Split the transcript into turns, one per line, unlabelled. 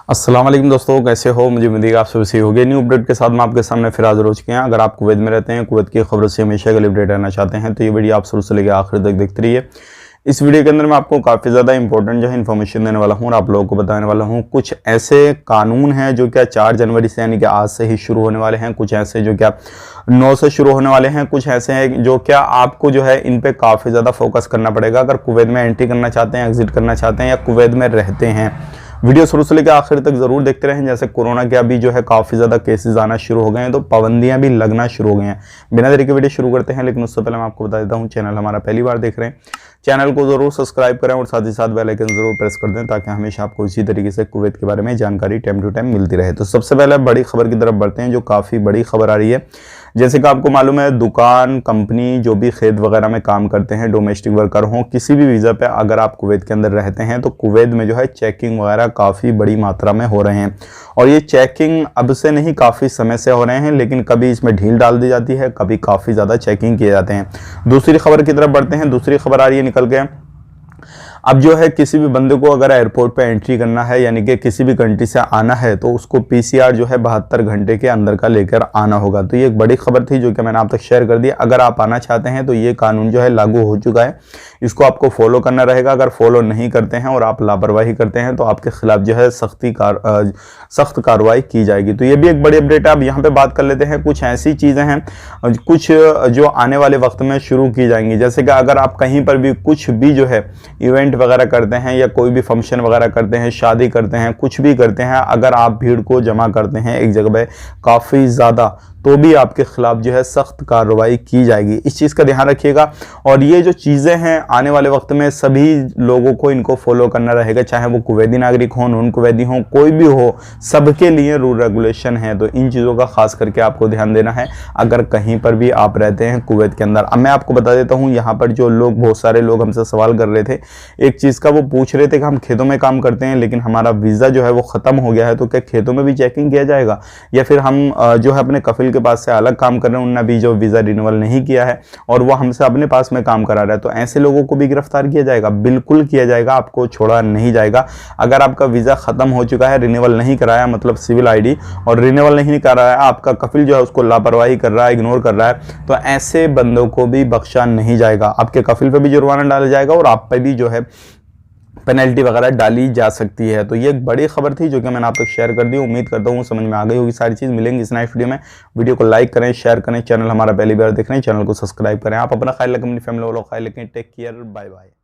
अस्सलाम वालेकुम दोस्तों, कैसे हो? मुझे उम्मीद है आप सभी सही हो गए। न्यू अपडेट के साथ मैं आपके सामने फिर हाजिर हो चुके हैं। अगर आप कुवैत में रहते हैं, कुवैत की खबरों से हमेशा के लिए अपडेट रहना चाहते हैं तो ये वीडियो आप शुरू से लेकर आखिर तक देखते रहिए। इस वीडियो के अंदर मैं आपको काफ़ी ज़्यादा इंपॉर्टेंट जो है इन्फॉर्मेशन देने वाला हूँ और आप लोगों को बताने वाला हूँ। कुछ ऐसे कानून हैं जो क्या 4 जनवरी से यानी कि आज से ही शुरू होने वाले हैं, कुछ ऐसे जो क्या 9 से शुरू होने वाले हैं, कुछ ऐसे हैं जो क्या आपको जो है इन पे काफ़ी ज़्यादा फोकस करना पड़ेगा अगर कुवैत में एंट्री करना चाहते हैं, एग्जिट करना चाहते हैं या कुवैत में रहते हैं। वीडियो शुरू से लेकर आखिर तक जरूर देखते रहें। जैसे कोरोना के अभी जो है काफ़ी ज़्यादा केसेस आना शुरू हो गए हैं तो पाबंदियां भी लगना शुरू हो गई हैं। बिना देरी के वीडियो शुरू करते हैं, लेकिन उससे पहले मैं आपको बता देता हूं, चैनल हमारा पहली बार देख रहे हैं, चैनल को जरूर सब्सक्राइब करें और साथ ही साथ बेल आइकन जरूर प्रेस कर दें ताकि हमेशा आपको इसी तरीके से कुवैत के बारे में जानकारी टाइम टू टाइम मिलती रहे। तो सबसे पहले बड़ी खबर की तरफ बढ़ते हैं जो काफ़ी बड़ी खबर आ रही है। जैसे कि आपको मालूम है, दुकान, कंपनी, जो भी खेत वगैरह में काम करते हैं, डोमेस्टिक वर्कर हों, किसी भी वीज़ा पे अगर आप कुवैत के अंदर रहते हैं तो कुवैत में जो है चेकिंग वगैरह काफ़ी बड़ी मात्रा में हो रहे हैं। और ये चेकिंग अब से नहीं, काफ़ी समय से हो रहे हैं, लेकिन कभी इसमें ढील डाल दी जाती है, कभी काफ़ी ज़्यादा चेकिंग किए जाते हैं। दूसरी खबर की तरफ बढ़ते हैं। दूसरी खबर आ रही है निकल के, अब जो है किसी भी बंदे को अगर एयरपोर्ट पे एंट्री करना है यानी कि किसी भी कंट्री से आना है तो उसको पीसीआर जो है 72 घंटे के अंदर का लेकर आना होगा। तो ये एक बड़ी खबर थी जो कि मैंने आप तक शेयर कर दी। अगर आप आना चाहते हैं तो ये कानून जो है लागू हो चुका है, इसको आपको फॉलो करना रहेगा। अगर फॉलो नहीं करते हैं और आप लापरवाही करते हैं तो आपके खिलाफ जो है सख्त कार्रवाई की जाएगी। तो ये भी एक बड़ी अपडेट है। अब यहाँ पे बात कर लेते हैं, कुछ ऐसी चीज़ें हैं कुछ जो आने वाले वक्त में शुरू की जाएंगी। जैसे कि अगर आप कहीं पर भी कुछ भी जो है इवेंट वगैरह करते हैं या कोई भी फंक्शन वगैरह करते हैं, शादी करते हैं, कुछ भी करते हैं, अगर आप भीड़ को जमा करते हैं एक जगह पे काफ़ी ज़्यादा, तो भी आपके खिलाफ जो है सख्त कार्रवाई की जाएगी। इस चीज़ का ध्यान रखिएगा। और ये जो चीज़ें हैं आने वाले वक्त में सभी लोगों को इनको फॉलो करना रहेगा, चाहे वो कुवैती नागरिक हो, नॉन कुवैती हो, कोई भी हो, सबके लिए रूल रेगुलेशन है। तो इन चीज़ों का खास करके आपको ध्यान देना है अगर कहीं पर भी आप रहते हैं कुवैत के अंदर। अब मैं आपको बता देता हूँ, यहाँ पर जो लोग, बहुत सारे लोग हमसे सवाल कर रहे थे एक चीज़ का, वो पूछ रहे थे कि हम खेतों में काम करते हैं लेकिन हमारा वीज़ा जो है वो ख़त्म हो गया है, तो क्या खेतों में भी चेकिंग किया जाएगा? या फिर हम जो है अपने कफिल के पास से अलग काम कर रहे हैं, उन्होंने भी जो वीज़ा रिन्यूअल नहीं किया है और वो हमसे अपने पास में काम करा रहा है, तो ऐसे लोगों को भी गिरफ्तार किया जाएगा? बिल्कुल किया जाएगा, आपको छोड़ा नहीं जाएगा। अगर आपका वीज़ा ख़त्म हो चुका है, रिन्यूअल नहीं कराया, मतलब सिविल आईडी, और रिन्यूअल नहीं करा है, आपका कफिल जो है उसको लापरवाही कर रहा है, इग्नोर कर रहा है, तो ऐसे बंदों को भी बख्शा नहीं जाएगा। आपके कफिल पर भी जुर्माना डाला जाएगा और आप पर भी जो है पेनल्टी वगैरह डाली जा सकती है। तो ये एक बड़ी खबर थी जो कि मैंने आप तक शेयर कर दी। उम्मीद करता हूँ समझ में आ गई होगी सारी चीज़। मिलेंगे इस नेक्स्ट वीडियो में। वीडियो को लाइक करें, शेयर करें, चैनल हमारा पहली बार देख रहे हैं चैनल को सब्सक्राइब करें। आप अपना ख्याल रखें, अपनी फैमिली वालों का ख्याल रखें। Take care, bye bye.